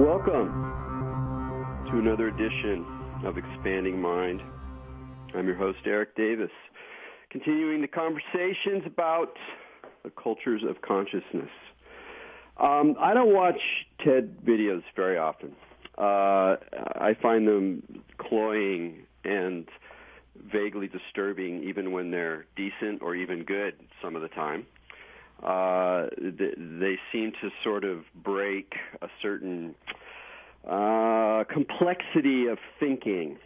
Welcome to another edition of Expanding Mind. I'm your host, Erik Davis, continuing the conversations about the cultures of consciousness. I don't watch TED videos very often. I find them cloying and vaguely disturbing, even when they're decent or even good some of the time. They seem to sort of break a certain complexity of thinking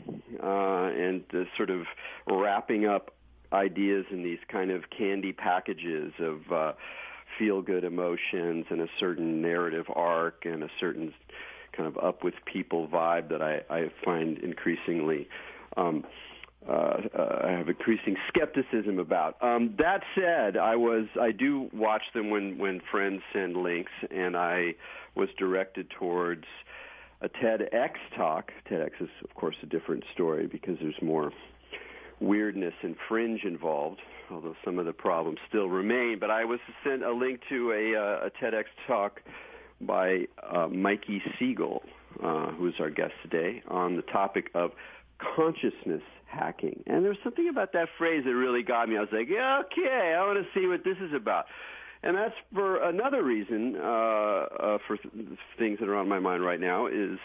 and sort of wrapping up ideas in these kind of candy packages of feel-good emotions and a certain narrative arc and a certain kind of up-with-people vibe that I find increasingly I have increasing skepticism about. That said, I do watch them when friends send links, and I was directed towards a TEDx talk. TEDx is, of course, a different story because there's more weirdness and fringe involved, although some of the problems still remain. But I was sent a link to a TEDx talk by Mikey Siegel, who is our guest today, on the topic of consciousness hacking. And there's something about that phrase that really got me. I was like, yeah, okay, I want to see what this is about. And that's for another reason, for things that are on my mind right now, is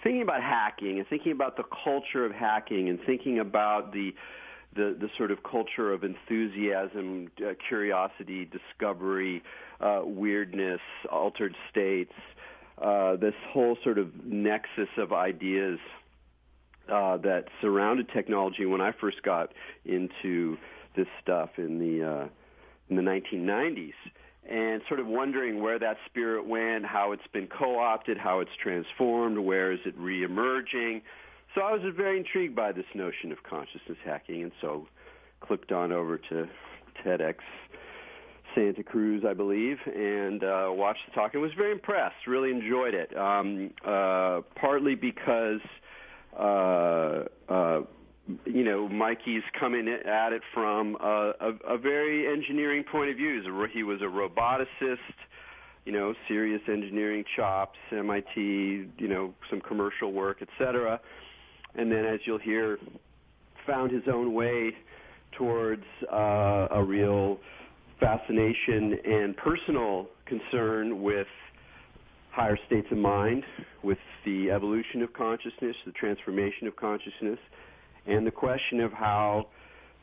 thinking about hacking and thinking about the culture of hacking and thinking about the sort of culture of enthusiasm, curiosity, discovery, weirdness, altered states, this whole sort of nexus of ideas that surrounded technology when I first got into this stuff in the 1990s, and sort of wondering where that spirit went, how it's been co-opted, how it's transformed, where is it re-emerging. So I was very intrigued by this notion of consciousness hacking, and so clicked on over to TEDx Santa Cruz, I believe, and watched the talk and was very impressed, really enjoyed it, partly because Mikey's coming at it from a very engineering point of view. He was a roboticist, serious engineering chops, MIT, some commercial work, etc. And then, as you'll hear, found his own way towards a real fascination and personal concern with higher states of mind, with the evolution of consciousness, the transformation of consciousness, and the question of how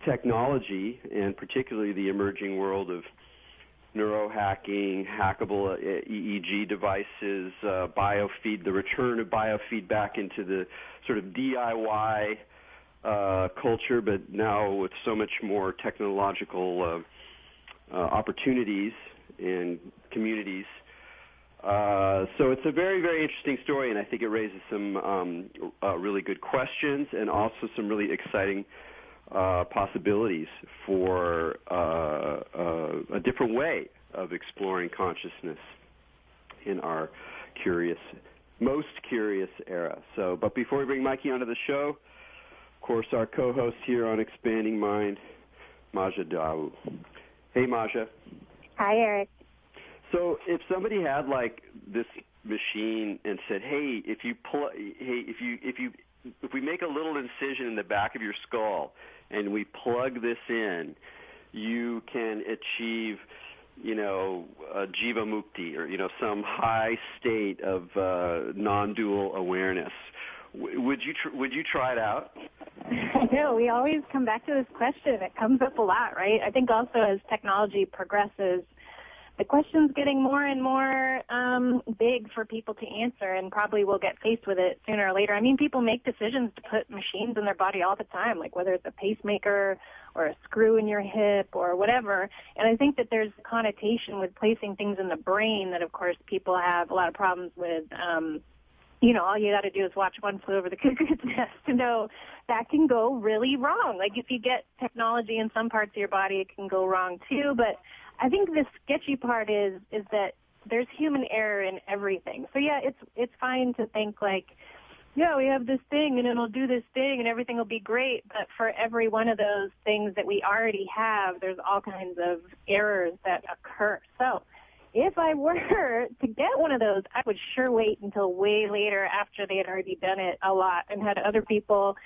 technology, and particularly the emerging world of neurohacking, hackable EEG devices, the return of biofeedback into the sort of DIY culture, but now with so much more technological opportunities and communities. So it's a very, very interesting story, and I think it raises some really good questions and also some really exciting possibilities for a different way of exploring consciousness in our most curious era. So, but before we bring Mikey onto the show, of course, our co-host here on Expanding Mind, Maja Dawu. Hey, Maja. Hi, Erik. So if somebody had like this machine and said, "Hey, if we make a little incision in the back of your skull and we plug this in, you can achieve, jiva mukti, or some high state of non-dual awareness." Would you try it out? I know. We always come back to this question. It comes up a lot, right? I think also as technology progresses, the question's getting more and more big for people to answer, and probably will get faced with it sooner or later. I mean, people make decisions to put machines in their body all the time, like whether it's a pacemaker or a screw in your hip or whatever. And I think that there's a connotation with placing things in the brain that, of course, people have a lot of problems with. All you got to do is watch One Flew Over the Cuckoo's Nest to know that can go really wrong. Like if you get technology in some parts of your body, it can go wrong too. But I think the sketchy part is that there's human error in everything. So yeah, it's fine to think like, yeah, we have this thing and it'll do this thing and everything will be great. But for every one of those things that we already have, there's all kinds of errors that occur. So if I were to get one of those, I would sure wait until way later after they had already done it a lot and had other people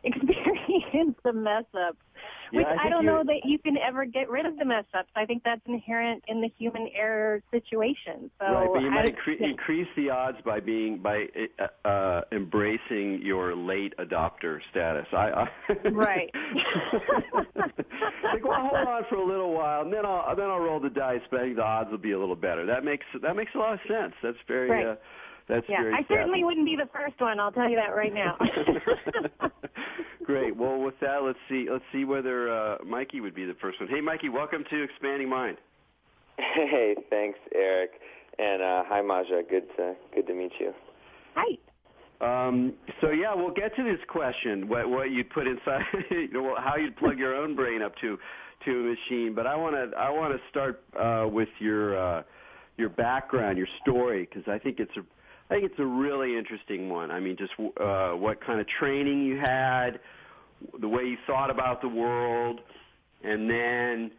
experience the mess-ups. Which I don't know that you can ever get rid of the mess-ups. I think that's inherent in the human error situation. So right, but you might increase the odds by embracing your late adopter status. Right. Like, well, hold on for a little while, and then I'll roll the dice. But I think the odds will be a little better. That makes a lot of sense. That's very. Right. I certainly wouldn't be the first one. I'll tell you that right now. Great. Well, with that, let's see whether Mikey would be the first one. Hey, Mikey, welcome to Expanding Mind. Hey, thanks, Erik, and hi, Maja. Good to meet you. Hi. So yeah, we'll get to this question, what you put inside, how you plug your own brain up to a machine. But I want to start with your background, your story, because I think it's a really interesting one. I mean, just what kind of training you had, the way you thought about the world, and then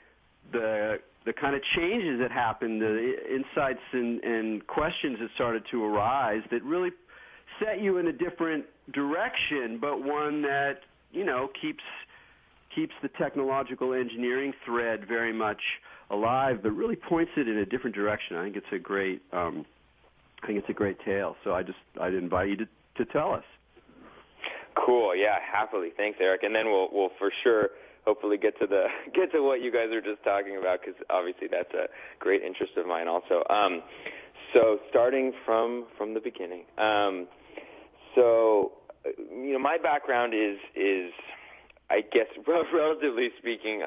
the kind of changes that happened, the insights and questions that started to arise that really set you in a different direction, but one that keeps the technological engineering thread very much alive, but really points it in a different direction. I think it's a great tale. So I'd invite you to tell us. Cool. Yeah, happily. Thanks, Erik. And then we'll for sure hopefully get to what you guys are just talking about, because obviously that's a great interest of mine also. So starting from the beginning. So my background is I guess relatively speaking,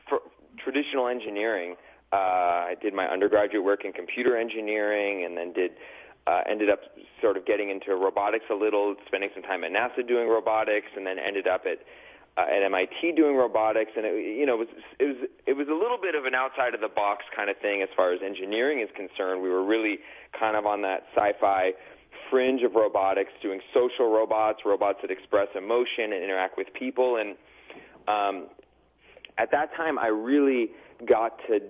for traditional engineering. I did my undergraduate work in computer engineering, and then ended up sort of getting into robotics a little, spending some time at NASA doing robotics, and then ended up at MIT doing robotics. And it was a little bit of an outside of the box kind of thing as far as engineering is concerned. We were really kind of on that sci-fi fringe of robotics, doing social robots that express emotion and interact with people. And at that time, I really got to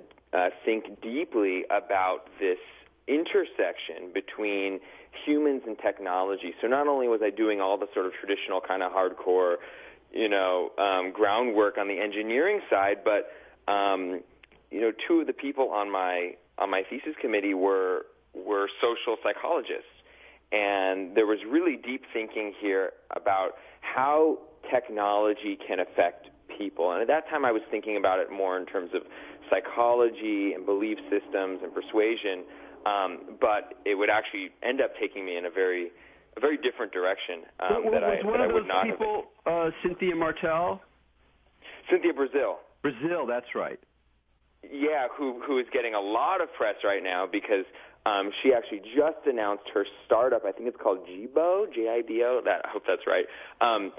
think deeply about this intersection between humans and technology. So not only was I doing all the sort of traditional kind of hardcore, groundwork on the engineering side, but two of the people on my thesis committee were social psychologists. And there was really deep thinking here about how technology can affect people. And at that time, I was thinking about it more in terms of psychology and belief systems and persuasion, but it would actually end up taking me in a very different direction that I would not have. Was one of those people Cynthia Martell? Cynthia Brazil. Brazil, that's right. Yeah, who is getting a lot of press right now because she actually just announced her startup. I think it's called Jibo, Jibo. I hope that's right. And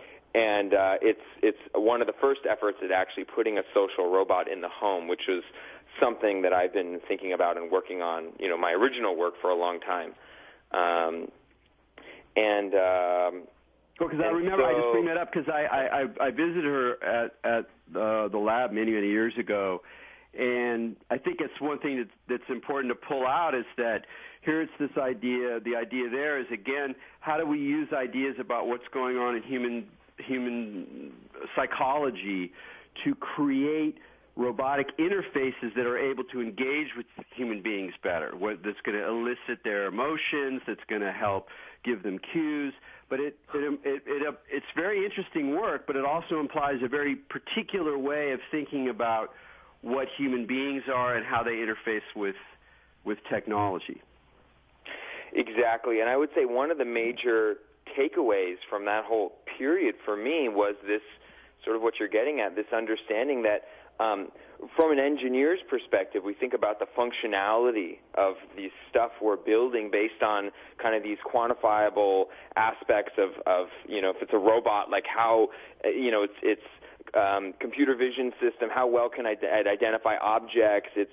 it's one of the first efforts at actually putting a social robot in the home, which is something that I've been thinking about and working on, my original work for a long time. Because I remember, I just bring that up because I visited her at the lab many years ago, and I think it's one thing that's important to pull out is that here it's this idea. The idea there is, again, how do we use ideas about what's going on in human psychology to create robotic interfaces that are able to engage with human beings better, that's going to elicit their emotions, that's going to help give them cues. But it's very interesting work, but it also implies a very particular way of thinking about what human beings are and how they interface with technology. Exactly, and I would say one of the major takeaways from that whole period for me was this sort of what you're getting at, this understanding that from an engineer's perspective, we think about the functionality of the stuff we're building based on kind of these quantifiable aspects of if it's a robot, like how, it's computer vision system, how well can it identify objects, its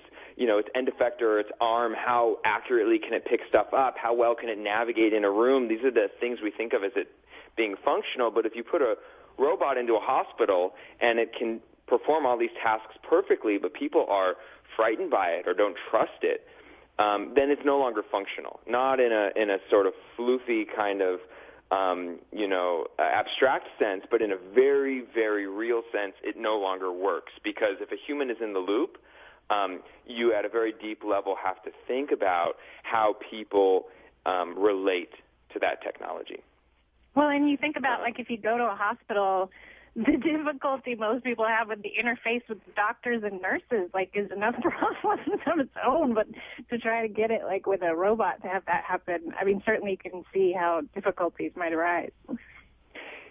end effector, its arm, how accurately can it pick stuff up, how well can it navigate in a room. These are the things we think of as it being functional, but if you put a robot into a hospital and it can perform all these tasks perfectly, but people are frightened by it or don't trust it, then it's no longer functional. Not in a sort of floofy kind of abstract sense, but in a very, very real sense, it no longer works. Because if a human is in the loop, you at a very deep level have to think about how people relate to that technology. Well, and you think about, like, if you go to a hospital, the difficulty most people have with the interface with doctors and nurses, like, is enough problem on its own, but to try to get it, like, with a robot to have that happen, I mean, certainly you can see how difficulties might arise.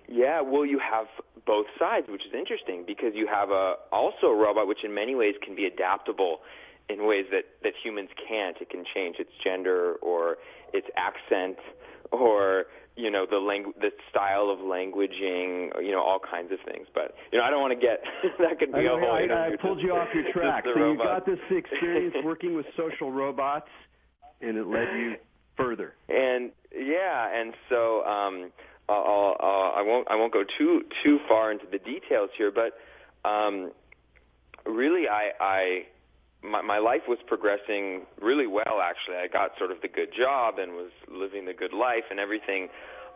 Yeah, well, you have both sides, which is interesting, because you have also a robot which in many ways can be adaptable in ways that humans can't. It can change its gender or its accent or the style of languaging, all kinds of things. But I don't want to get that could be a whole interview. I pulled you off your track. So you got this experience working with social robots, and it led you further. And so I won't go too far into the details here, but really my life was progressing really well, actually. I got sort of the good job and was living the good life, and everything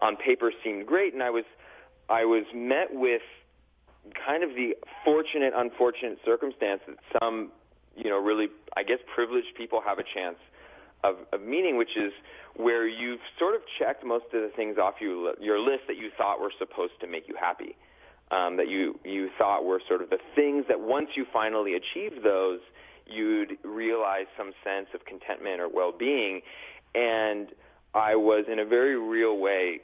on paper seemed great, and I was met with kind of the fortunate, unfortunate circumstance that some, really, I guess, privileged people have a chance of meeting, which is where you've sort of checked most of the things off your list that you thought were supposed to make you happy, that you thought were sort of the things that once you finally achieved those, you'd realize some sense of contentment or well-being. And I was, in a very real way,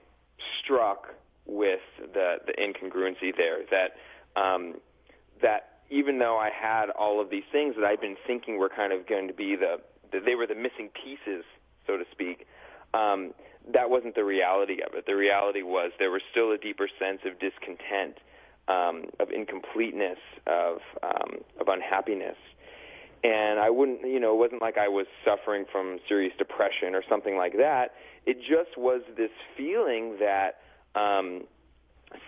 struck with the incongruency there, that even though I had all of these things that I'd been thinking were kind of going to be they were the missing pieces, so to speak, that wasn't the reality of it. The reality was there was still a deeper sense of discontent, of incompleteness, of unhappiness. And I wouldn't, it wasn't like I was suffering from serious depression or something like that. It just was this feeling that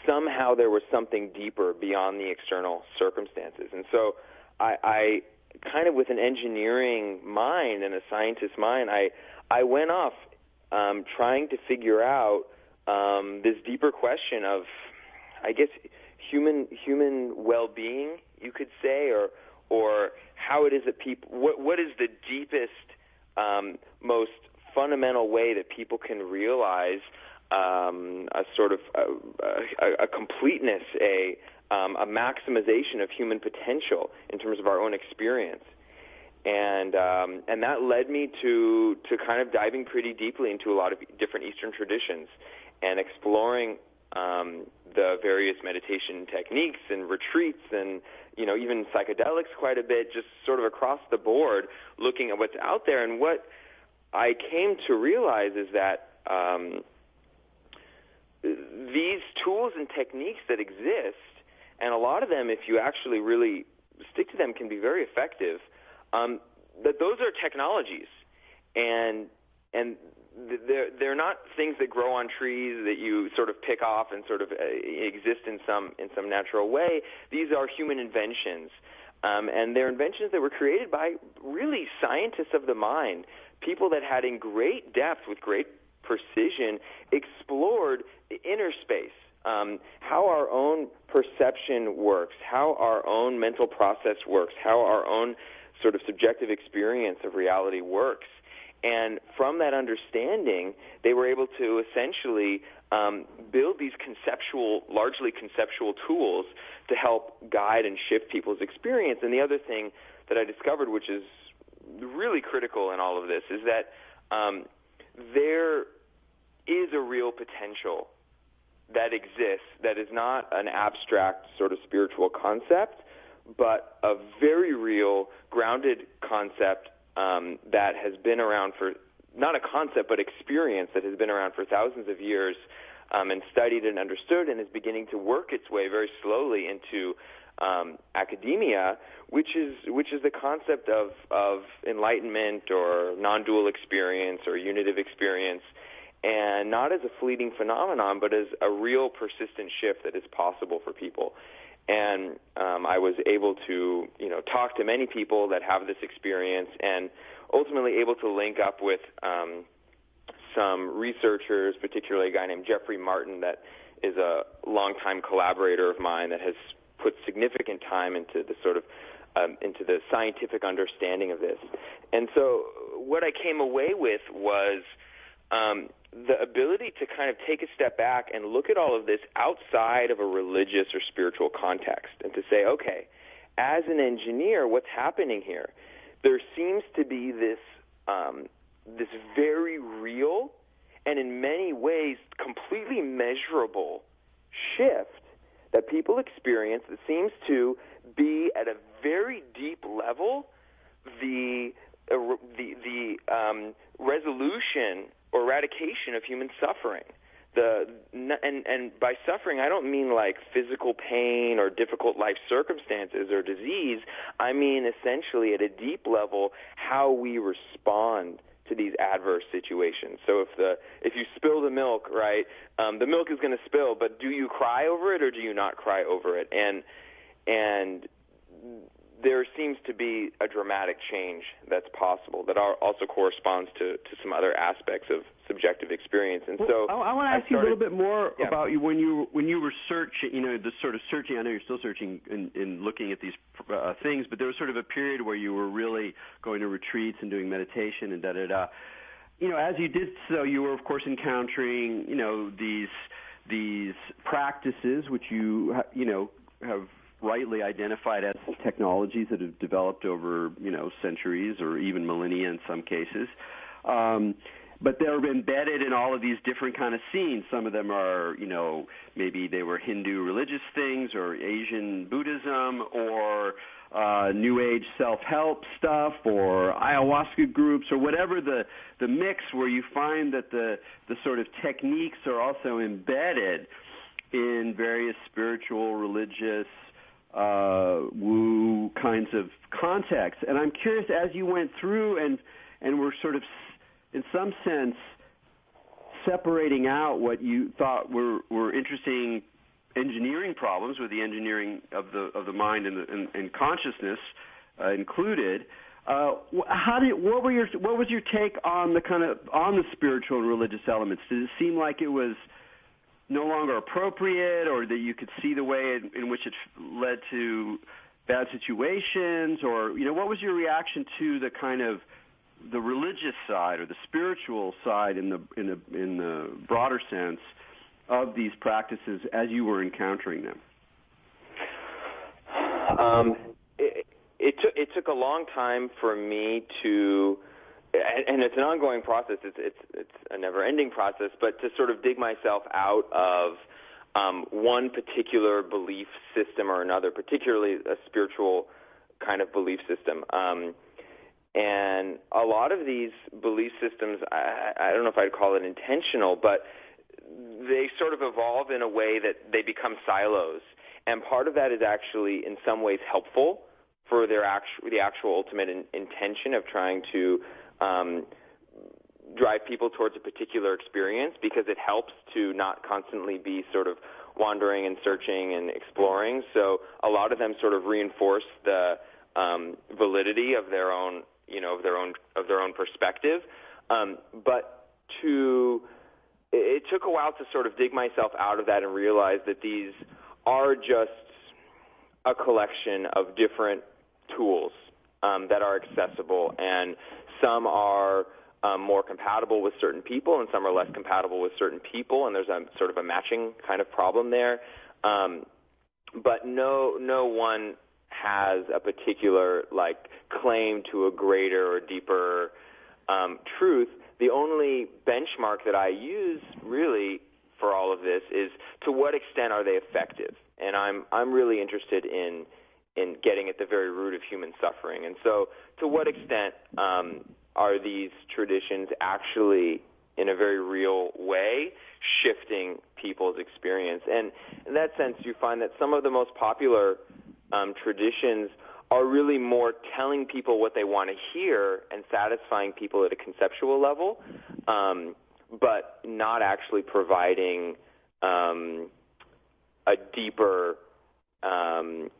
somehow there was something deeper beyond the external circumstances. And so I kind of, with an engineering mind and a scientist's mind, I went off trying to figure out this deeper question of, I guess, human well-being, you could say, or how it is that people, what is the deepest, most fundamental way that people can realize a sort of a completeness, a maximization of human potential in terms of our own experience. And that led me to kind of diving pretty deeply into a lot of different Eastern traditions and exploring the various meditation techniques and retreats and, even psychedelics quite a bit, just sort of across the board, looking at what's out there. And what I came to realize is that these tools and techniques that exist, and a lot of them, if you actually really stick to them, can be very effective, that those are technologies. And they're not things that grow on trees that you sort of pick off and sort of exist in some natural way. These are human inventions, and they're inventions that were created by really scientists of the mind, people that had in great depth, with great precision, explored the inner space, how our own perception works, how our own mental process works, how our own sort of subjective experience of reality works. And from that understanding, they were able to essentially build these largely conceptual tools to help guide and shift people's experience. And the other thing that I discovered, which is really critical in all of this, is that there is a real potential that exists that is not an abstract sort of spiritual concept, but a very real, grounded concept that has been around for, not a concept, but experience that has been around for thousands of years and studied and understood, and is beginning to work its way very slowly into academia, which is the concept of enlightenment or non-dual experience or unitive experience, and not as a fleeting phenomenon, but as a real persistent shift that is possible for people. And I was able to, talk to many people that have this experience, and ultimately able to link up with some researchers, particularly a guy named Jeffrey Martin that is a longtime collaborator of mine that has put significant time into the sort of into the scientific understanding of this. And so what I came away with was the ability to kind of take a step back and look at all of this outside of a religious or spiritual context, and to say, okay, as an engineer, what's happening here? There seems to be this this very real and in many ways completely measurable shift that people experience that seems to be at a very deep level the resolution or eradication of human suffering. And by suffering, I don't mean like physical pain or difficult life circumstances or disease. I mean essentially at a deep level how we respond to these adverse situations. So if you spill the milk, right, the milk is going to spill, but do you cry over it or do you not cry over it? And there seems to be a dramatic change that's possible that also corresponds to some other aspects of subjective experience. And so I want to ask you a little bit more about you when you were searching, the sort of searching. I know you're still searching and looking at these things, but there was sort of a period where you were really going to retreats and doing meditation and da-da-da. As you did so, you were, of course, encountering, these practices which you have rightly identified as technologies that have developed over, centuries or even millennia in some cases. But they're embedded in all of these different kind of scenes. Some of them are, maybe they were Hindu religious things or Asian Buddhism or New Age self-help stuff or ayahuasca groups or whatever the mix where you find that the sort of techniques are also embedded in various spiritual, religious, woo kinds of contexts. And I'm curious, as you went through and were sort of, in some sense, separating out what you thought were interesting engineering problems, with the engineering of the mind and consciousness included. What was your take on the spiritual and religious elements? Did it seem like it was no longer appropriate, or that you could see the way in which it led to bad situations, or what was your reaction to the kind of the religious side or the spiritual side in the broader sense of these practices as you were encountering them? It took a long time for me to, and it's an ongoing process. It's a never-ending process, but to sort of dig myself out of one particular belief system or another, particularly a spiritual kind of belief system. And a lot of these belief systems, I don't know if I'd call it intentional, but they sort of evolve in a way that they become silos. And part of that is actually in some ways helpful for the actual ultimate intention of trying to drive people towards a particular experience, because it helps to not constantly be sort of wandering and searching and exploring. So a lot of them sort of reinforce the validity of their own, of their own perspective. But it took a while to sort of dig myself out of that and realize that these are just a collection of different tools that are accessible, and some are more compatible with certain people, and some are less compatible with certain people, and there's a sort of a matching kind of problem there. But no one has a particular claim to a greater or deeper truth. The only benchmark that I use really for all of this is to what extent are they effective, and I'm really interested in getting at the very root of human suffering. And so to what extent are these traditions actually, in a very real way, shifting people's experience? And in that sense, you find that some of the most popular traditions are really more telling people what they want to hear and satisfying people at a conceptual level, but not actually providing a deeper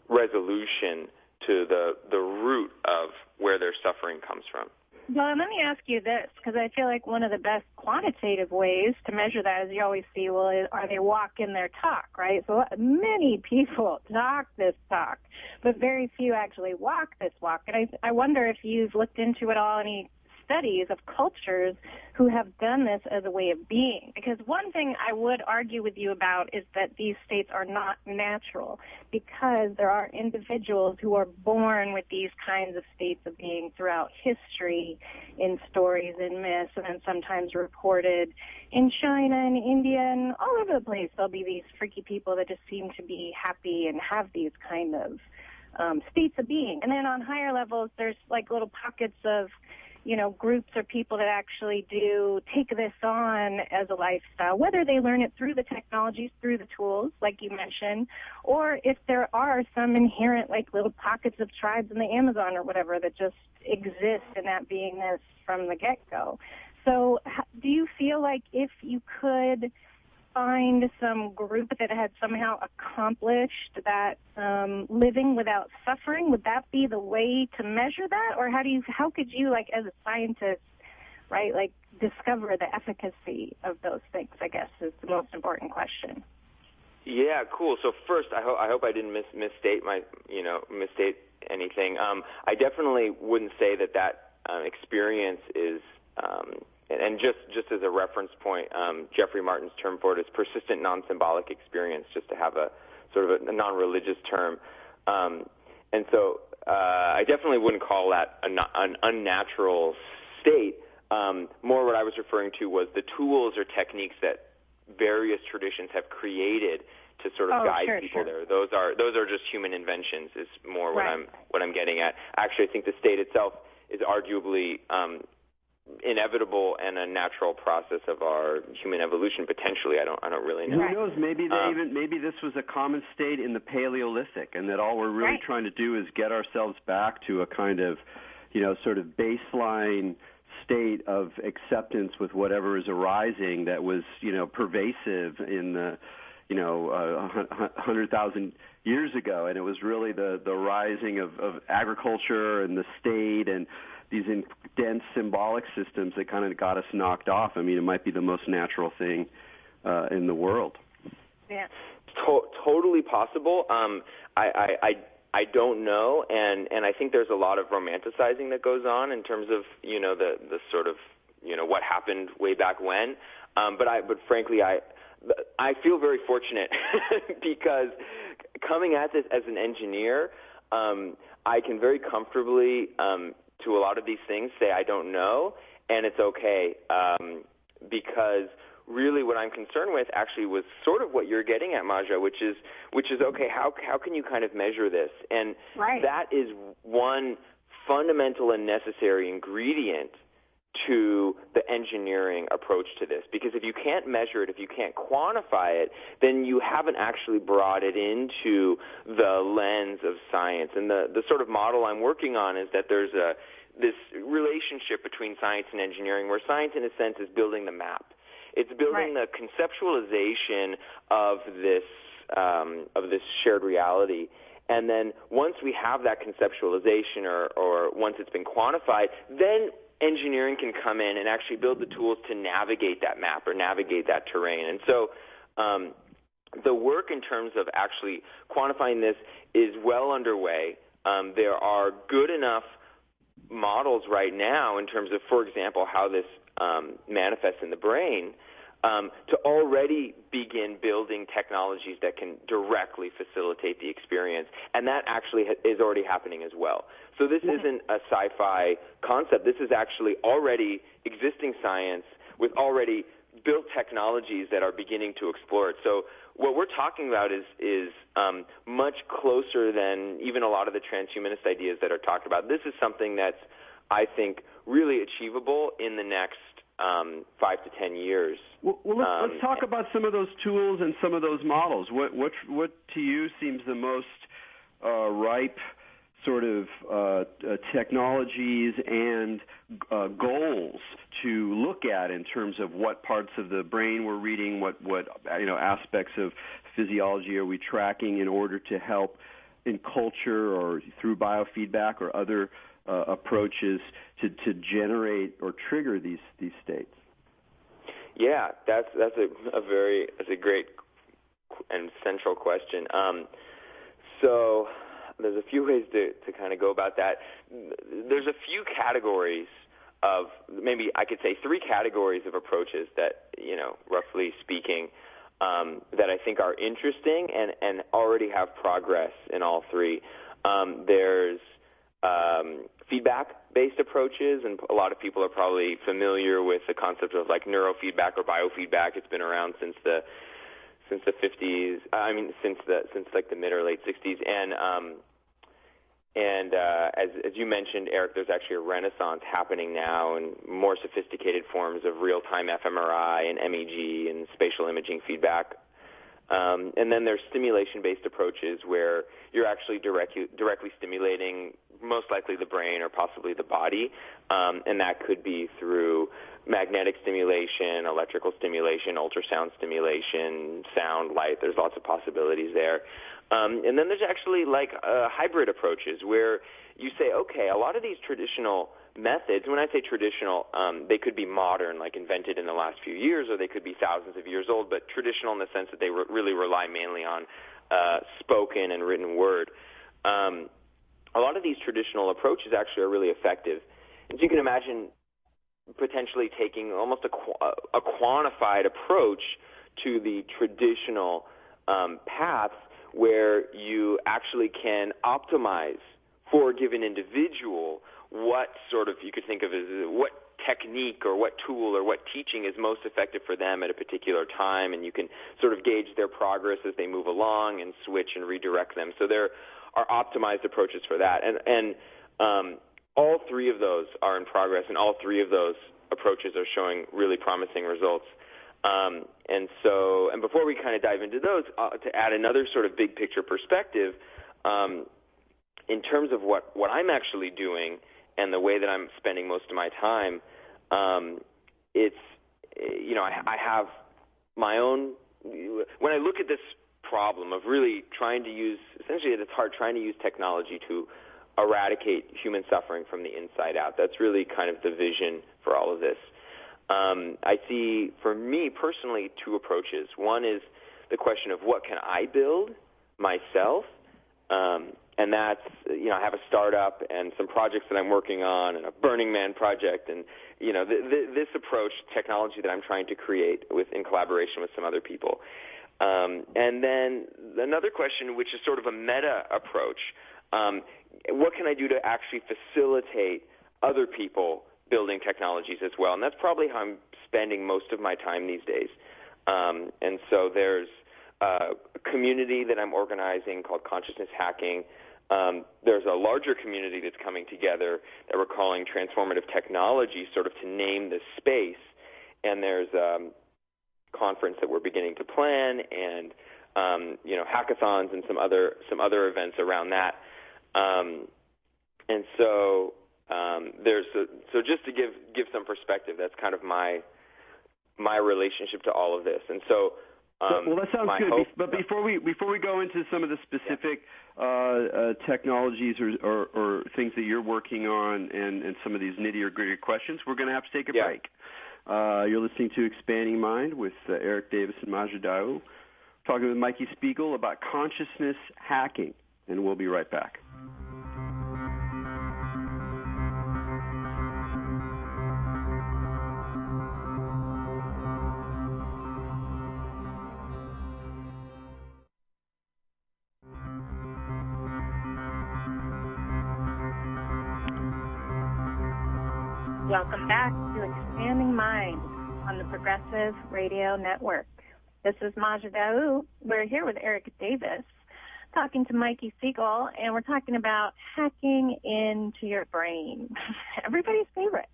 resolution to the root of where their suffering comes from. Well, and let me ask you this, because I feel like one of the best quantitative ways to measure that is you always see, well, are they walking their talk, right? So many people talk this talk, but very few actually walk this walk. And I wonder if you've looked into at all any studies of cultures who have done this as a way of being. Because one thing I would argue with you about is that these states are not natural, because there are individuals who are born with these kinds of states of being throughout history, in stories and myths, and then sometimes reported in China and India and all over the place. There'll be these freaky people that just seem to be happy and have these kind of states of being. And then on higher levels, there's like little pockets of groups or people that actually do take this on as a lifestyle, whether they learn it through the technologies, through the tools, like you mentioned, or if there are some inherent, like, little pockets of tribes in the Amazon or whatever that just exist in that beingness from the get-go. So do you feel like if you could find some group that had somehow accomplished that living without suffering, would that be the way to measure that? Or how could you, like, as a scientist, right, like, discover the efficacy of those things, I guess, is the most important question. Yeah, cool. So first, I hope I didn't misstate anything. I definitely wouldn't say that experience is and just as a reference point, Jeffrey Martin's term for it is persistent non-symbolic experience, just to have a sort of a non-religious term. And so I definitely wouldn't call that an unnatural state. More what I was referring to was the tools or techniques that various traditions have created to sort of guide people there. Those are just human inventions is more what I'm getting at. Actually, I think the state itself is arguably inevitable and a natural process of our human evolution. Potentially, I don't really know. Who knows? Maybe maybe this was a common state in the Paleolithic, and that all we're really trying to do is get ourselves back to a kind of, sort of baseline state of acceptance with whatever is arising that was, pervasive in the, 100,000 years ago, and it was really the rising of agriculture and the state and these dense symbolic systems that kind of got us knocked off. I mean, it might be the most natural thing in the world. Yeah, totally possible. I don't know, and I think there's a lot of romanticizing that goes on in terms of the sort of what happened way back when. But frankly, I feel very fortunate because coming at this as an engineer, I can very comfortably to a lot of these things say I don't know, and it's okay, because really what I'm concerned with actually was sort of what you're getting at, Maja, which is okay, how can you kind of measure this? And that is one fundamental and necessary ingredient to the engineering approach to this, because if you can't measure it, if you can't quantify it, then you haven't actually brought it into the lens of science. And the sort of model I'm working on is that there's this relationship between science and engineering, where science in a sense is building the map. It's building the conceptualization of this shared reality. And then once we have that conceptualization, or once it's been quantified, then engineering can come in and actually build the tools to navigate that map or navigate that terrain. And so the work in terms of actually quantifying this is well underway. There are good enough models right now in terms of, for example, how this manifests in the brain, to already begin building technologies that can directly facilitate the experience. And that actually is already happening as well. So this isn't a sci-fi concept. This is actually already existing science with already built technologies that are beginning to explore it. So what we're talking about is much closer than even a lot of the transhumanist ideas that are talked about. This is something that's, I think, really achievable in the next 5 to 10 years. Well, let's talk about some of those tools and some of those models. What to you seems the most ripe sort of technologies and goals to look at in terms of what parts of the brain we're reading, what aspects of physiology are we tracking in order to help in culture or through biofeedback or other approaches to generate or trigger these states? Yeah, that's a great and central question. So there's a few ways to kind of go about that. There's a few categories of, maybe I could say 3 categories of approaches that, roughly speaking, that I think are interesting and already have progress in all 3. There's feedback-based approaches, and a lot of people are probably familiar with the concept of like neurofeedback or biofeedback. It's been around since the 50s. Since like the mid or late 60s, and as you mentioned, Eric, there's actually a renaissance happening now in more sophisticated forms of real-time fMRI and MEG and spatial imaging feedback. And then there's stimulation-based approaches where you're actually directly stimulating most likely the brain or possibly the body, and that could be through magnetic stimulation, electrical stimulation, ultrasound stimulation, sound, light. There's lots of possibilities there. And then there's actually like hybrid approaches where you say, okay, a lot of these traditional methods, when I say traditional, they could be modern, like invented in the last few years, or they could be thousands of years old, but traditional in the sense that they really rely mainly on spoken and written word. A lot of these traditional approaches actually are really effective. As you can imagine, potentially taking almost a quantified approach to the traditional paths where you actually can optimize for a given individual what sort of, you could think of as what technique or what tool or what teaching is most effective for them at a particular time, and you can sort of gauge their progress as they move along and switch and redirect them. So there are optimized approaches for that. And all 3 of those are in progress, and all 3 of those approaches are showing really promising results. And before we kind of dive into those, to add another sort of big picture perspective, in terms of what I'm actually doing and the way that I'm spending most of my time, it's, I have my own, when I look at this problem of really trying to use, essentially at its heart, trying to use technology to eradicate human suffering from the inside out. That's really kind of the vision for all of this. I see, for me personally, 2 approaches. One is the question of what can I build myself, and that's, I have a startup and some projects that I'm working on and a Burning Man project, and, this approach, technology that I'm trying to create in collaboration with some other people. And then another question, which is sort of a meta approach, what can I do to actually facilitate other people building technologies as well? And that's probably how I'm spending most of my time these days. And so there's a community that I'm organizing called Consciousness Hacking. There's a larger community that's coming together that we're calling Transformative Technology, sort of to name the space. And there's conference that we're beginning to plan, and hackathons and some other events around that. And so so just to give some perspective, that's kind of my relationship to all of this. And so well, that sounds good. But before we go into some of the specific technologies or things that you're working on and some of these nitty-gritty questions, we're going to have to take a break. You're listening to Expanding Mind with Erik Davis and Maja Daou, talking with Mikey Siegel about consciousness hacking, and we'll be right back. Welcome back to Expanding Mind on the Progressive Radio Network. This is Maja Daou. We're here with Erik Davis, talking to Mikey Siegel, and we're talking about hacking into your brain. Everybody's favorite.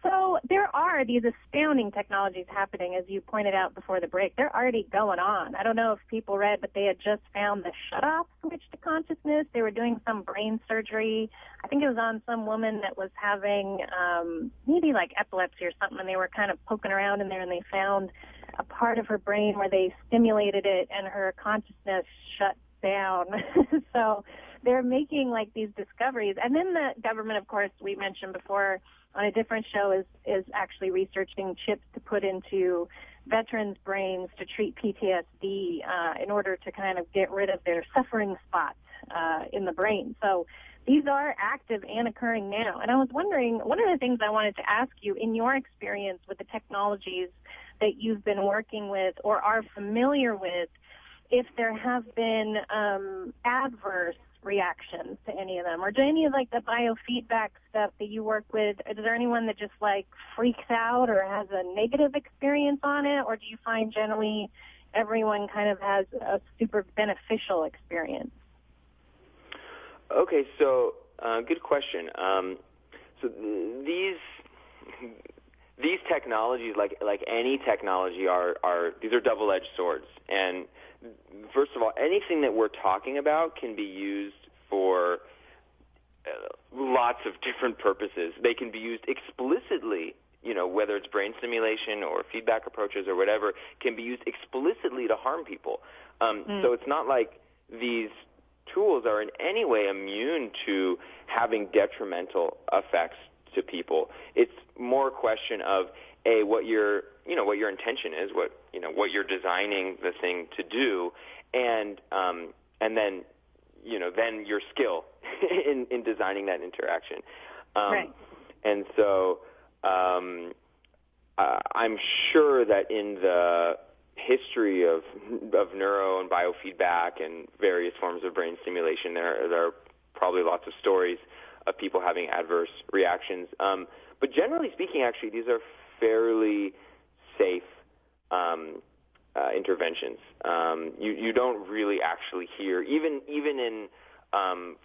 So there are these astounding technologies happening, as you pointed out before the break. They're already going on. I don't know if people read, but they had just found the shut-off switch to consciousness. They were doing some brain surgery. I think it was on some woman that was having maybe like epilepsy or something, and they were kind of poking around in there, and they found a part of her brain where they stimulated it, and her consciousness shut down. So they're making like these discoveries. And then the government, of course, we mentioned before on a different show, is actually researching chips to put into veterans' brains to treat PTSD in order to kind of get rid of their suffering spots in the brain. So these are active and occurring now. And I was wondering, one of the things I wanted to ask you, in your experience with the technologies that you've been working with or are familiar with, if there have been adverse reactions to any of them, or do any of like the biofeedback stuff that you work with, is there anyone that just like freaks out or has a negative experience on it, or do you find generally everyone kind of has a super beneficial experience? Okay, so good question. So these technologies, like any technology, these are double-edged swords. And first of all, anything that we're talking about can be used for lots of different purposes. They can be used explicitly, whether it's brain stimulation or feedback approaches or whatever, can be used explicitly to harm people. So it's not like these tools are in any way immune to having detrimental effects to people. It's more a question of what your intention is, what you're designing the thing to do, and then then your skill in designing that interaction. Right. And so I'm sure that in the history of neuro and biofeedback and various forms of brain stimulation, there are probably lots of stories of people having adverse reactions. But generally speaking, actually, these are fairly safe interventions. You don't really actually hear, even in,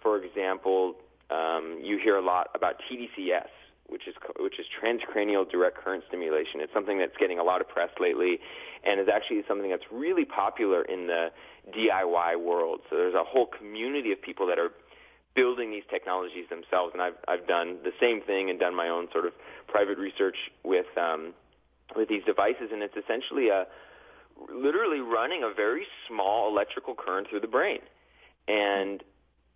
for example, you hear a lot about TDCS, which is transcranial direct current stimulation. It's something that's getting a lot of press lately, and is actually something that's really popular in the DIY world. So there's a whole community of people that are building these technologies themselves, and I've done the same thing and done my own sort of private research with these devices, and it's essentially literally running a very small electrical current through the brain, and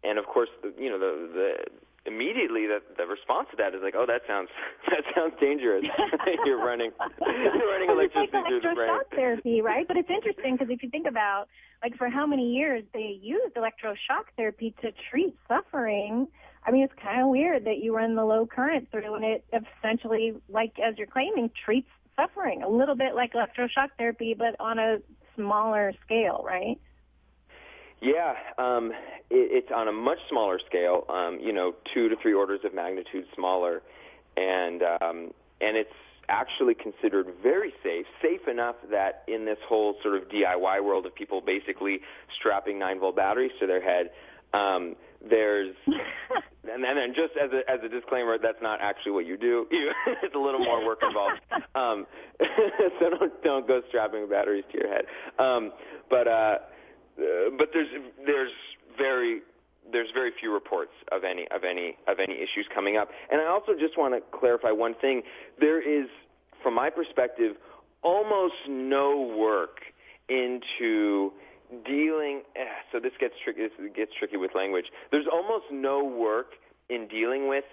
of course the immediately the response to that is like, oh, that sounds dangerous. you're running electricity through the brain. Electroshock therapy, right? But it's interesting because if you think about like for how many years they used electroshock therapy to treat suffering, I mean, it's kind of weird that you run the low current through and it essentially, like as you're claiming, treats suffering a little bit like electroshock therapy, but on a smaller scale, right? Yeah, it's on a much smaller scale, 2 to 3 orders of magnitude smaller, and it's actually considered very safe enough that in this whole sort of DIY world of people basically strapping 9-volt batteries to their head, there's and then just as a disclaimer, that's not actually what you do. It's a little more work involved, so don't go strapping batteries to your head, but there's very few reports of any issues coming up. And I also just want to clarify one thing. There is, from my perspective, almost no work into dealing. So this gets tricky. This gets tricky with language. There's almost no work in dealing with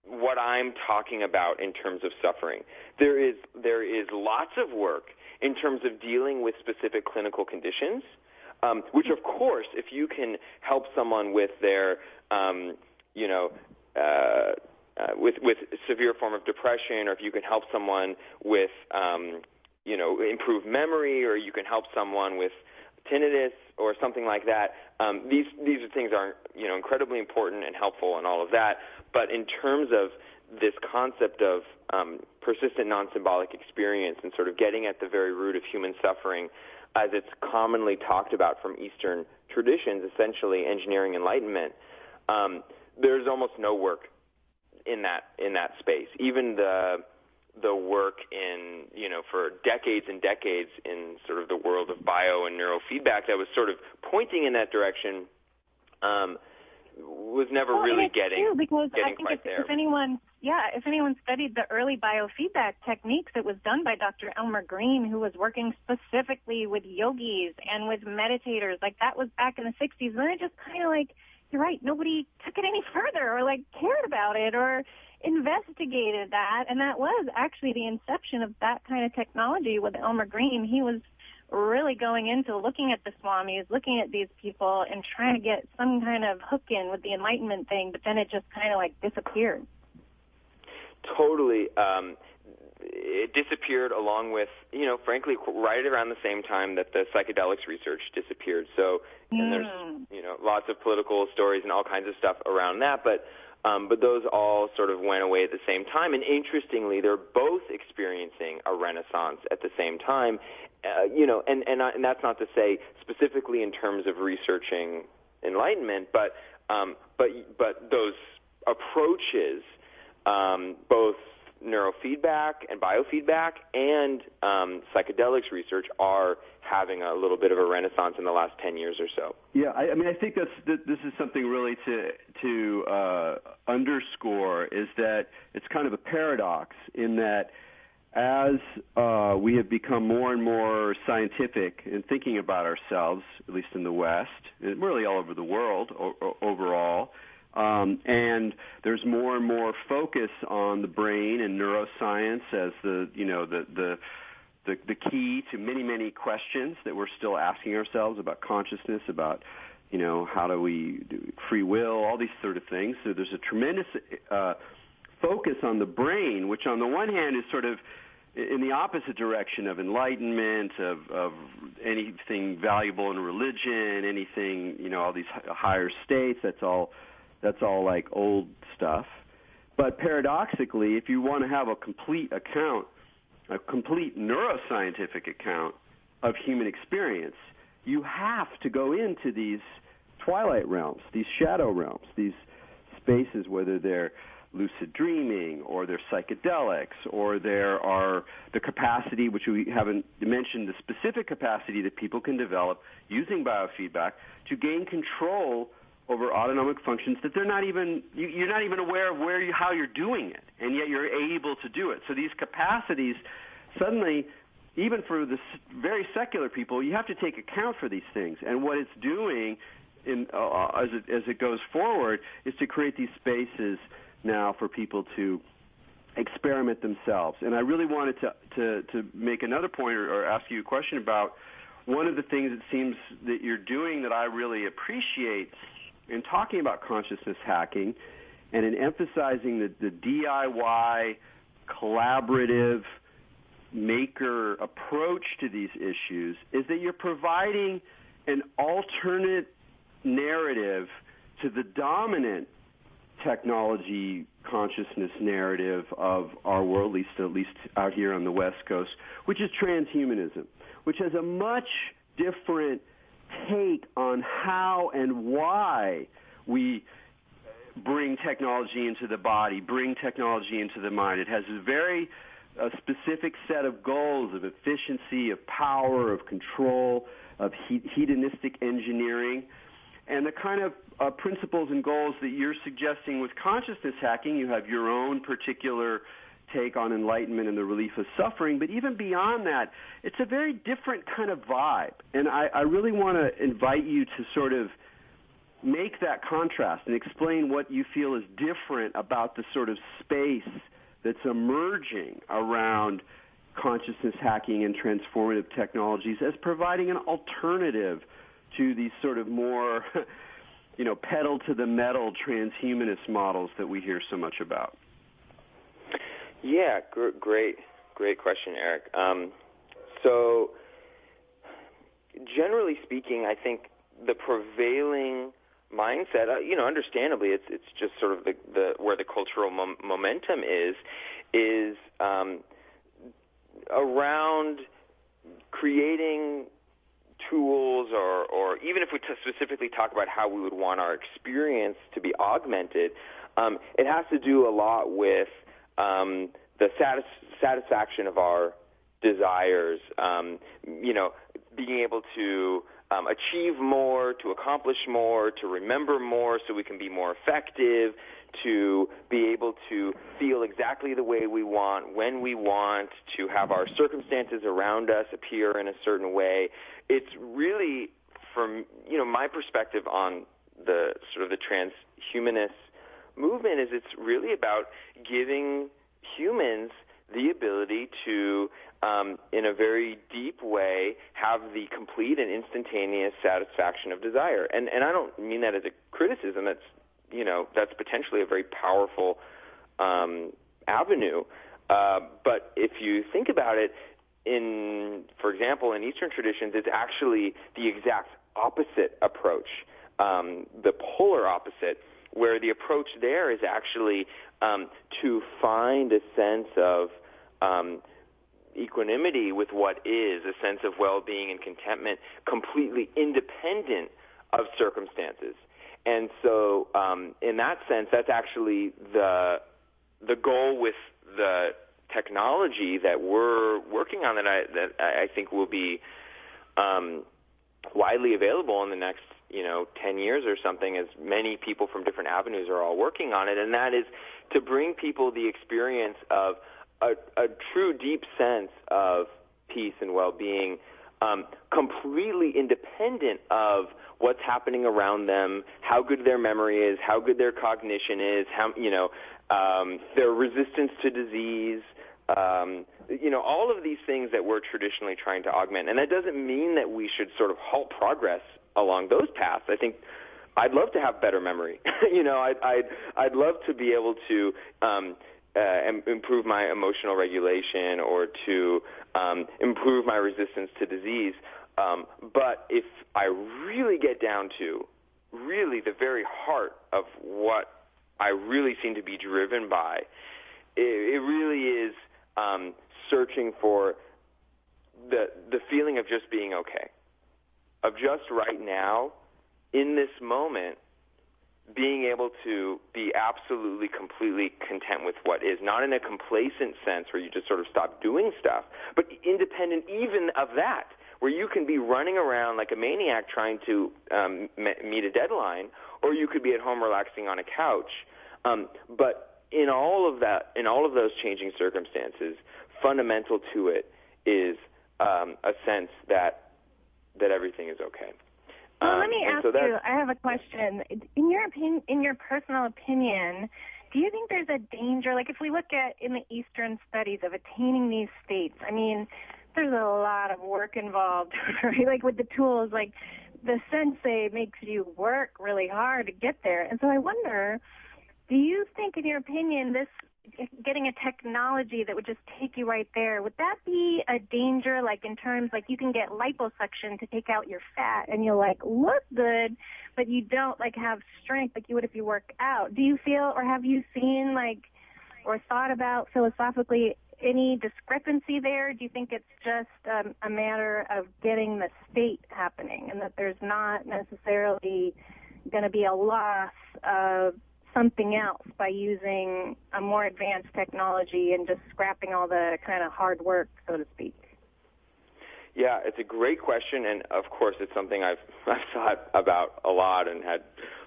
what I'm talking about in terms of suffering. There is lots of work in terms of dealing with specific clinical conditions. Which, of course, if you can help someone with their, with severe form of depression, or if you can help someone with, improved memory, or you can help someone with tinnitus or something like that, these things are, incredibly important and helpful and all of that. But in terms of this concept of persistent non-symbolic experience and sort of getting at the very root of human suffering, as it's commonly talked about from Eastern traditions, essentially engineering enlightenment, there's almost no work in that space. Even the work in, for decades and decades in sort of the world of bio and neurofeedback that was sort of pointing in that direction was never really getting quite there. If anyone studied the early biofeedback techniques, it was done by Dr. Elmer Green, who was working specifically with yogis and with meditators. Like, that was back in the 60s. And then it just kind of you're right, nobody took it any further or cared about it or investigated that. And that was actually the inception of that kind of technology with Elmer Green. He was really going into looking at the swamis, looking at these people and trying to get some kind of hook in with the enlightenment thing, but then it just kind of disappeared. Totally. It disappeared along with, frankly, right around the same time that the psychedelics research disappeared. So, and there's, lots of political stories and all kinds of stuff around that, but those all sort of went away at the same time. And interestingly, they're both experiencing a renaissance at the same time. And that's not to say specifically in terms of researching enlightenment, but those approaches, both neurofeedback and biofeedback and psychedelics research, are having a little bit of a renaissance in the last 10 years or so. Yeah, I mean, I think this is something really to underscore, is that it's kind of a paradox in that as we have become more and more scientific in thinking about ourselves, at least in the West, and really all over the world overall, and there's more and more focus on the brain and neuroscience as the key to many questions that we're still asking ourselves about consciousness, about how do we do free will, all these sort of things. So there's a tremendous focus on the brain, which on the one hand is sort of in the opposite direction of enlightenment, of anything valuable in religion, anything, all these higher states. That's all like old stuff. But paradoxically, if you want to have a complete neuroscientific account of human experience, you have to go into these twilight realms, these shadow realms, these spaces, whether they're lucid dreaming or they're psychedelics or there are the capacity, which we haven't mentioned, the specific capacity that people can develop using biofeedback to gain control over autonomic functions that you're not even aware of how you're doing it, and yet you're able to do it. So these capacities suddenly, even for the very secular people, you have to take account for these things. And what it's doing as it goes forward is to create these spaces now for people to experiment themselves. And I really wanted to make another point or ask you a question about one of the things it seems that you're doing that I really appreciate in talking about consciousness hacking and in emphasizing the DIY, collaborative, maker approach to these issues is that you're providing an alternate narrative to the dominant technology consciousness narrative of our world, at least out here on the West Coast, which is transhumanism, which has a much different take on how and why we bring technology into the body, bring technology into the mind. It has a very specific set of goals of efficiency, of power, of control, of hedonistic engineering. And the kind of principles and goals that you're suggesting with consciousness hacking, you have your own particular take on enlightenment and the relief of suffering, but even beyond that, it's a very different kind of vibe. And I really want to invite you to sort of make that contrast and explain what you feel is different about the sort of space that's emerging around consciousness hacking and transformative technologies as providing an alternative to these sort of more, pedal to the metal transhumanist models that we hear so much about. Yeah, great question, Erik. So, generally speaking, I think the prevailing mindset, understandably, it's just sort of the where the cultural momentum is around creating tools, or even if we specifically talk about how we would want our experience to be augmented, it has to do a lot with the satisfaction of our desires, being able to achieve more, to accomplish more, to remember more so we can be more effective, to be able to feel exactly the way we want, when we want, to have our circumstances around us appear in a certain way. It's really, from my perspective on the sort of the transhumanist movement, is it's really about giving humans the ability to, in a very deep way, have the complete and instantaneous satisfaction of desire. And I don't mean that as a criticism. That's potentially a very powerful avenue. But if you think about it, for example, in Eastern traditions, it's actually the exact opposite approach, the polar opposite, where the approach there is actually to find a sense of equanimity with what is, a sense of well-being and contentment, completely independent of circumstances. And so, in that sense, that's actually the goal with the technology that we're working on, that I think will be widely available in the next 10 years or something, as many people from different avenues are all working on it, and that is to bring people the experience of a true deep sense of peace and well-being, completely independent of what's happening around them, how good their memory is, how good their cognition is, how their resistance to disease, all of these things that we're traditionally trying to augment. And that doesn't mean that we should sort of halt progress along those paths. I think I'd love to have better memory. I'd love to be able to improve my emotional regulation, or to improve my resistance to disease. But if I really get down to really the very heart of what I really seem to be driven by, it really is searching for the feeling of just being okay, of just right now, in this moment, being able to be absolutely, completely content with what is, not in a complacent sense where you just sort of stop doing stuff, but independent even of that, where you can be running around like a maniac trying to meet a deadline, or you could be at home relaxing on a couch. But in all of that, in all of those changing circumstances, fundamental to it is a sense that everything is okay. Well, let me ask you, I have a question. In your personal opinion, do you think there's a danger, like if we look at in the Eastern studies of attaining these states, I mean, there's a lot of work involved, right? Like with the tools, like the sensei makes you work really hard to get there. And so I wonder, do you think, in your opinion, this getting a technology that would just take you right there, would that be a danger, like in terms, like you can get liposuction to take out your fat and you'll like look good, but you don't like have strength like you would if you work out? Do you feel, or have you seen like, or thought about philosophically any discrepancy there? Do you think it's just a matter of getting the state happening, and that there's not necessarily going to be a loss of something else by using a more advanced technology and just scrapping all the kind of hard work, so to speak? Yeah, it's a great question, and of course it's something I've thought about a lot and had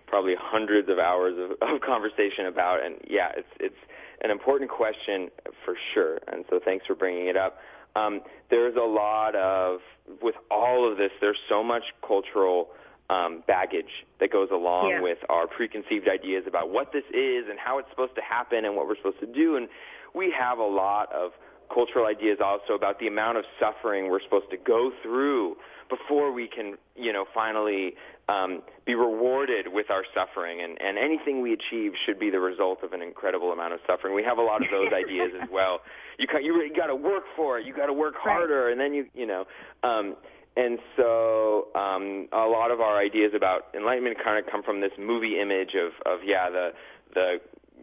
probably hundreds of hours of conversation about, and yeah, it's an important question for sure, and so thanks for bringing it up. There's a lot of, with all of this, there's so much cultural baggage that goes along with our preconceived ideas about what this is and how it's supposed to happen and what we're supposed to do. And we have a lot of cultural ideas also about the amount of suffering we're supposed to go through before we can, finally be rewarded with our suffering. And anything we achieve should be the result of an incredible amount of suffering. We have a lot of those ideas as well. You got to work for it. You got to work harder, and then And so a lot of our ideas about enlightenment kind of come from this movie image of the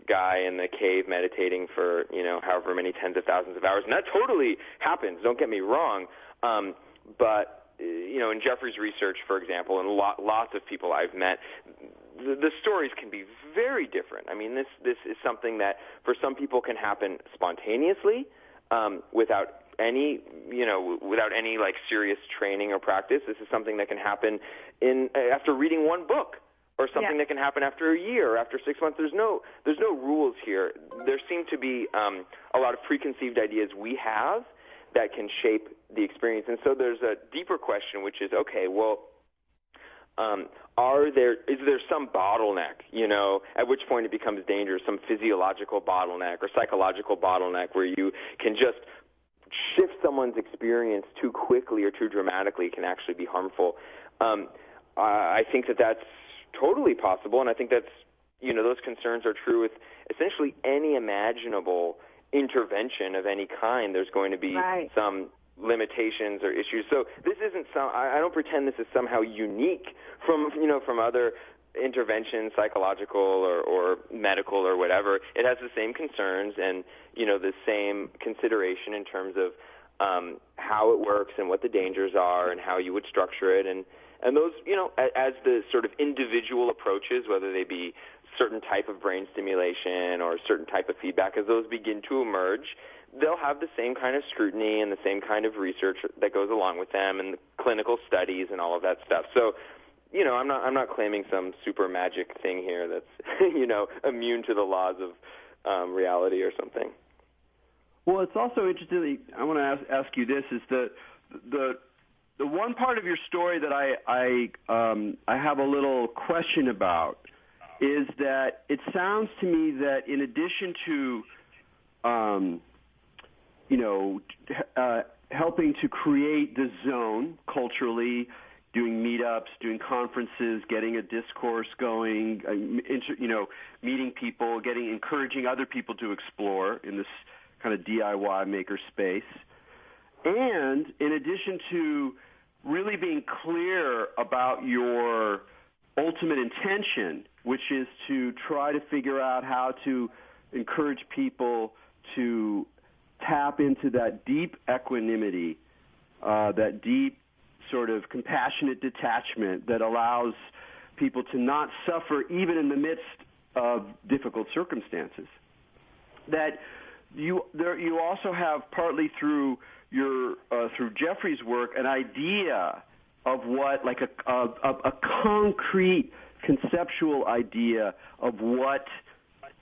guy in the cave meditating for, however many tens of thousands of hours. And that totally happens, don't get me wrong. But in Jeffrey's research, for example, and lots of people I've met, the stories can be very different. I mean, this is something that for some people can happen spontaneously, without any like serious training or practice. This is something that can happen after reading one book, or something that can happen after a year or after 6 months. There's no rules here. There seem to be a lot of preconceived ideas we have that can shape the experience. And so there's a deeper question, which is, okay, well, is there some bottleneck, at which point it becomes dangerous, some physiological bottleneck or psychological bottleneck where you can just shift someone's experience too quickly or too dramatically can actually be harmful. I think that's totally possible, and I think that's, those concerns are true with essentially any imaginable intervention of any kind. There's going to be some limitations or issues. So this isn't I don't pretend this is somehow unique from other interventions, psychological or medical or whatever. It has the same concerns and, the same consideration in terms of how it works and what the dangers are and how you would structure it. And those, as the sort of individual approaches, whether they be certain type of brain stimulation or certain type of feedback, as those begin to emerge, they'll have the same kind of scrutiny and the same kind of research that goes along with them and the clinical studies and all of that stuff. So, I'm not claiming some super magic thing here that's, immune to the laws of reality or something. Well, it's also interesting. I want to ask you this: is the one part of your story that I have a little question about is that it sounds to me that in addition to helping to create the zone culturally, doing meetups, doing conferences, getting a discourse going, meeting people, encouraging other people to explore in this kind of DIY maker space. And in addition to really being clear about your ultimate intention, which is to try to figure out how to encourage people to tap into that deep equanimity, that deep sort of compassionate detachment that allows people to not suffer even in the midst of difficult circumstances. That you also have, partly through through Jeffrey's work, an idea of what, like a concrete conceptual idea of what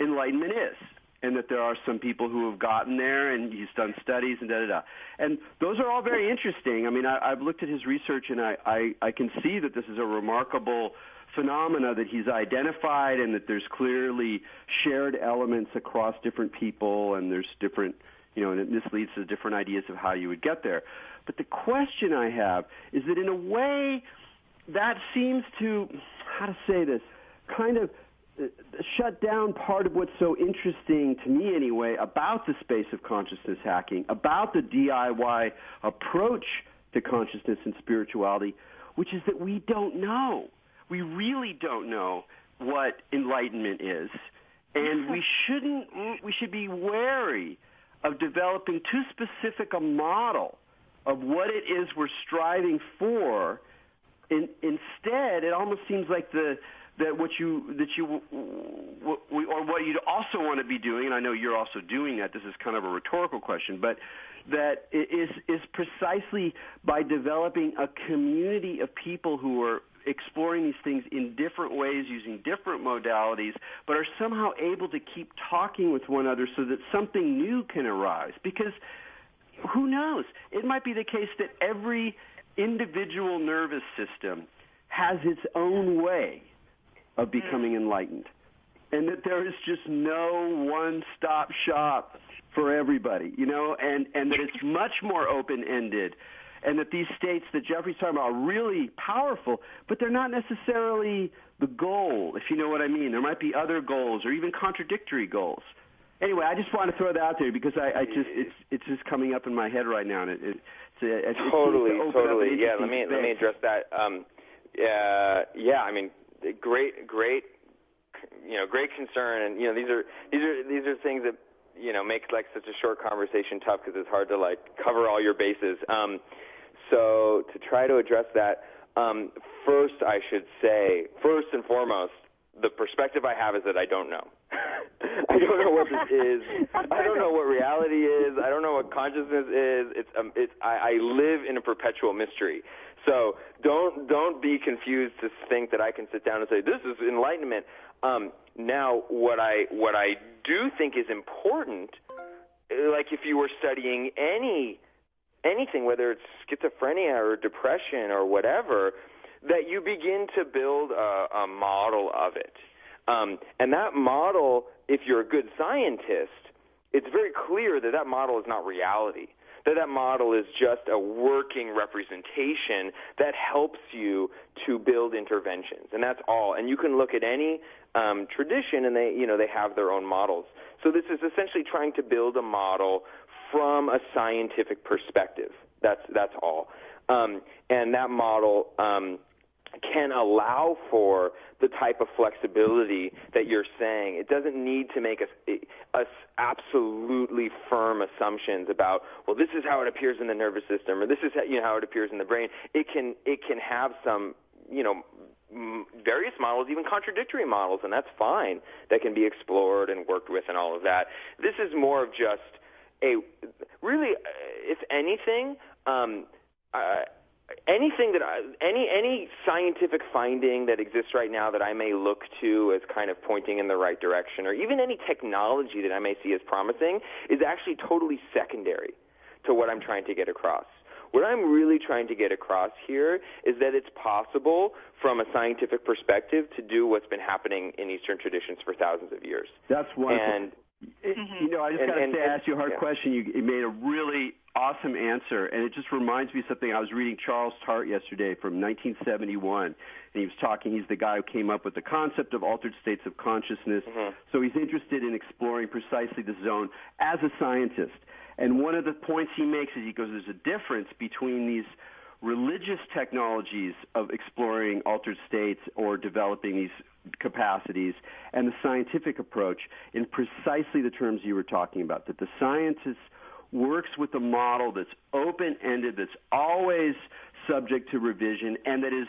enlightenment is, and that there are some people who have gotten there, and he's done studies and da-da-da. And those are all very interesting. I mean, I've looked at his research, and I can see that this is a remarkable phenomena that he's identified, and that there's clearly shared elements across different people, and there's different, and this leads to different ideas of how you would get there. But the question I have is that in a way that seems to, how to say this, kind of shut down part of what's so interesting to me anyway about the space of consciousness hacking, about the DIY approach to consciousness and spirituality, which is that we don't know. We really don't know what enlightenment is, and we should be wary of developing too specific a model of what it is we're striving for. Instead, it almost seems like what you'd also want to be doing, and I know you're also doing that. This is kind of a rhetorical question, but that is precisely by developing a community of people who are exploring these things in different ways, using different modalities, but are somehow able to keep talking with one another so that something new can arise. Because who knows? It might be the case that every individual nervous system has its own way of becoming enlightened, and that there is just no one-stop shop for everybody, and that it's much more open-ended, and that these states that Jeffrey's talking about are really powerful, but they're not necessarily the goal, if you know what I mean. There might be other goals or even contradictory goals. Anyway, I just want to throw that out there because it's just coming up in my head right now, and it's totally. Yeah, let me address that. I mean, great concern, and these are things that make like such a short conversation tough because it's hard to like cover all your bases. So to try to address that, first and foremost, the perspective I have is that I don't know. I don't know what this is. I don't know what reality is. I don't know what consciousness is. I live in a perpetual mystery. So don't be confused to think that I can sit down and say this is enlightenment. Now, what I do think is important, like if you were studying anything, whether it's schizophrenia or depression or whatever, that you begin to build a model of it. And that model, if you're a good scientist, it's very clear that that model is not reality, that model is just a working representation that helps you to build interventions, and that's all. And you can look at any tradition, and they have their own models. So this is essentially trying to build a model from a scientific perspective. That's all. And that model can allow for the type of flexibility that you're saying. It doesn't need to make us absolutely firm assumptions about, well, this is how it appears in the nervous system, or this is how it appears in the brain. It can have some, various models, even contradictory models, and that's fine. That can be explored and worked with and all of that. This is more of just if anything, any scientific finding that exists right now that I may look to as kind of pointing in the right direction, or even any technology that I may see as promising, is actually totally secondary to what I'm trying to get across. What I'm really trying to get across here is that it's possible from a scientific perspective to do what's been happening in Eastern traditions for thousands of years. That's wonderful. And I just got to ask you a hard question. You made a really awesome answer, and it just reminds me of something. I was reading Charles Tart yesterday from 1971, and he was talking. He's the guy who came up with the concept of altered states of consciousness. So he's interested in exploring precisely the zone as a scientist. And one of the points he makes is he goes, there's a difference between these religious technologies of exploring altered states or developing these capacities and the scientific approach in precisely the terms you were talking about, that the scientist works with a model that's open-ended, that's always subject to revision, and that is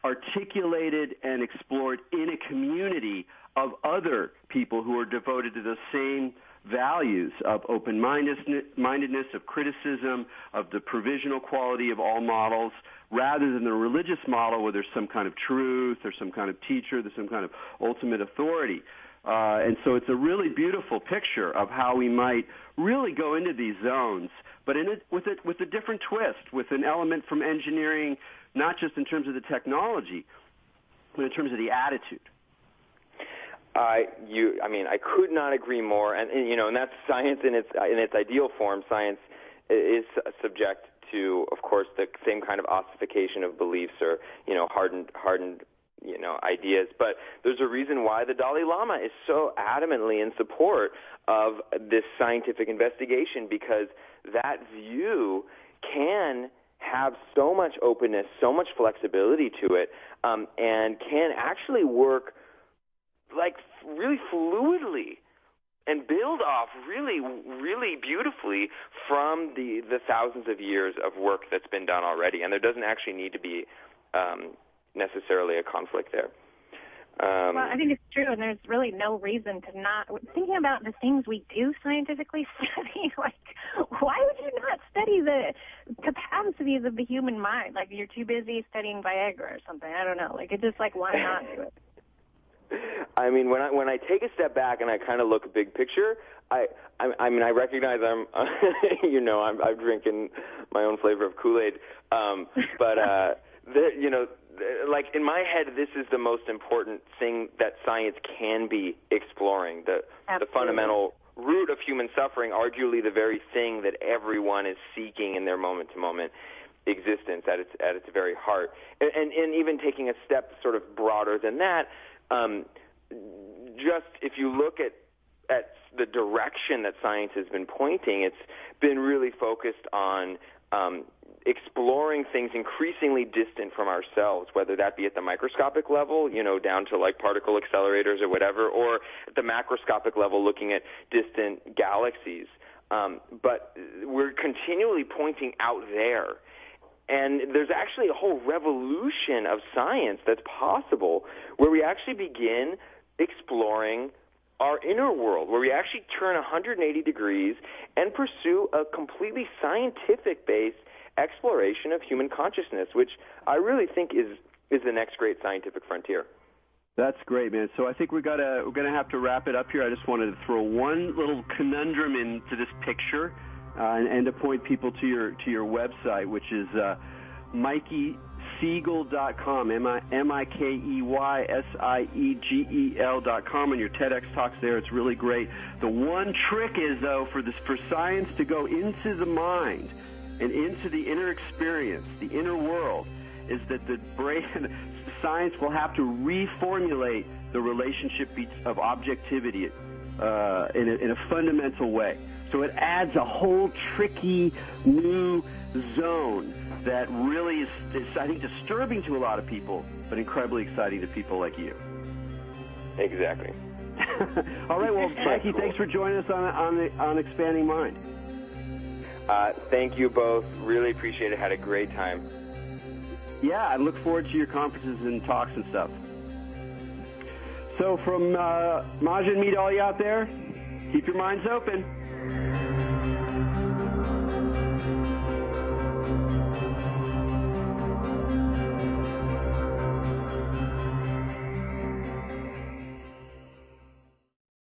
articulated and explored in a community of other people who are devoted to the same values of open-mindedness, of criticism, of the provisional quality of all models, rather than the religious model where there's some kind of truth or some kind of teacher, there's some kind of ultimate authority. And so it's a really beautiful picture of how we might really go into these zones, but with a different twist, with an element from engineering, not just in terms of the technology, but in terms of the attitude. I could not agree more, and that's science in its ideal form. Science is subject to, of course, the same kind of ossification of beliefs or hardened ideas. But there's a reason why the Dalai Lama is so adamantly in support of this scientific investigation, because that view can have so much openness, so much flexibility to it, and can actually work like really fluidly and build off really, really beautifully from the thousands of years of work that's been done already. And there doesn't actually need to be necessarily a conflict there. Well, I think it's true, and there's really no reason to not. Thinking about the things we do scientifically study, like, why would you not study the capacities of the human mind? Like, you're too busy studying Viagra or something. I don't know. Like, it's just like, why not do it? I mean, when I take a step back and I kind of look big picture, I recognize I'm drinking my own flavor of Kool-Aid, but like in my head, this is the most important thing that science can be exploring, the fundamental root of human suffering, arguably the very thing that everyone is seeking in their moment-to-moment existence at its very heart, and even taking a step sort of broader than that. Just if you look at the direction that science has been pointing, it's been really focused on exploring things increasingly distant from ourselves, whether that be at the microscopic level, down to like particle accelerators or whatever, or at the macroscopic level looking at distant galaxies. But we're continually pointing out there. And there's actually a whole revolution of science that's possible where we actually begin exploring our inner world, where we actually turn 180 degrees and pursue a completely scientific-based exploration of human consciousness, which I really think is the next great scientific frontier. That's great, man. So I think we're gonna have to wrap it up here. I just wanted to throw one little conundrum into this picture, and to point people to your website, which is MikeySiegel.com, MikeySiegel.com, and your TEDx talks there. It's really great. The one trick is, though, for science to go into the mind and into the inner experience, the inner world, is that the brain, science will have to reformulate the relationship of objectivity in a fundamental way. So it adds a whole tricky new zone that really is, I think, disturbing to a lot of people, but incredibly exciting to people like you. Exactly. All right, well, Mikey, thanks for joining us on Expanding Mind. Thank you both. Really appreciate it. Had a great time. Yeah, I look forward to your conferences and talks and stuff. So from Maja and me to all you out there, keep your minds open.